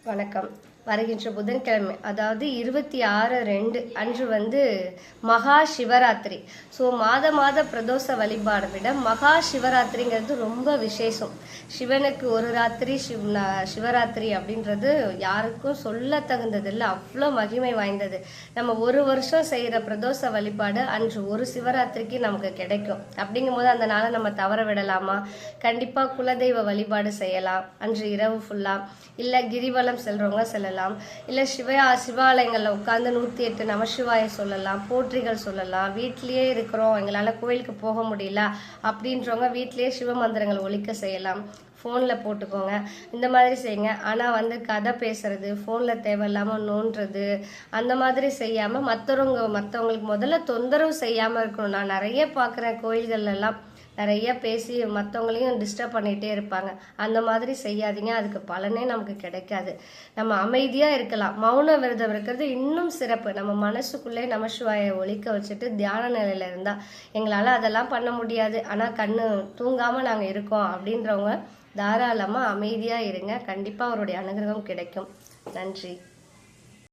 வணக்கம். வருகின்ற புதன்கிழமை, அதாவது 26/2 அன்று மகா சிவராத்திரி. ஸோ மாத பிரதோஷ வழிபாடை விட மகா சிவராத்திரிங்கிறது ரொம்ப விசேஷம். சிவனுக்கு ஒரு ராத்திரி சிவராத்திரி அப்படின்றது யாருக்கும் சொல்ல தகுந்ததில்லை, அவ்வளோ மகிமை வாய்ந்தது. நம்ம ஒரு வருஷம் செய்கிற பிரதோஷ வழிபாடு அன்று ஒரு சிவராத்திரிக்கு நமக்கு கிடைக்கும். அப்படிங்கும் போது அந்த நாளை நம்ம தவற விடலாமா? கண்டிப்பாக குலதெய்வ வழிபாடு செய்யலாம் அன்று இரவு ஃபுல்லாக. இல்லை கிரிவலம் செல்றவங்க செல்லலாம், இல்லை சிவாலயங்களில் உட்காந்து 108 நமசிவாய சொல்லலாம், போற்றிகள் சொல்லலாம். வீட்லேயே இருக்கிறோம், எங்களால் கோயிலுக்கு போக முடியல அப்படின்றவங்க வீட்லேயே சிவ மந்திரங்கள் ஒலிக்க செய்யலாம், ஃபோனில் போட்டுக்கோங்க. இந்த மாதிரி செய்யுங்க. ஆனால் கதை பேசுறது, ஃபோனில் தேவையில்லாமல் நோண்டுறது அந்த மாதிரி செய்யாமல் மற்றவங்களுக்கு முதல்ல தொந்தரவு செய்யாமல் இருக்கணும். நான் நிறைய பார்க்குறேன், கோயில்கள்லாம் நிறைய பேசி மற்றவங்களையும் டிஸ்டர்ப் பண்ணிகிட்டே இருப்பாங்க. அந்த மாதிரி செய்யாதீங்க, அதுக்கு பலனே நமக்கு கிடைக்காது. நம்ம அமைதியாக இருக்கலாம். மௌன விரதம் இருக்கிறது இன்னும் சிறப்பு. நம்ம மனசுக்குள்ளே நமசிவாயை ஒலிக்க வச்சுட்டு தியான நிலையில் இருந்தால். எங்களால் அதெல்லாம் பண்ண முடியாது, ஆனால் கண்ணு தூங்காமல் நாங்கள் இருக்கோம் அப்படின்றவங்க தாராளமாக அமைதியாக இருங்க. கண்டிப்பாக அவருடைய அனுகிரகம் கிடைக்கும். நன்றி.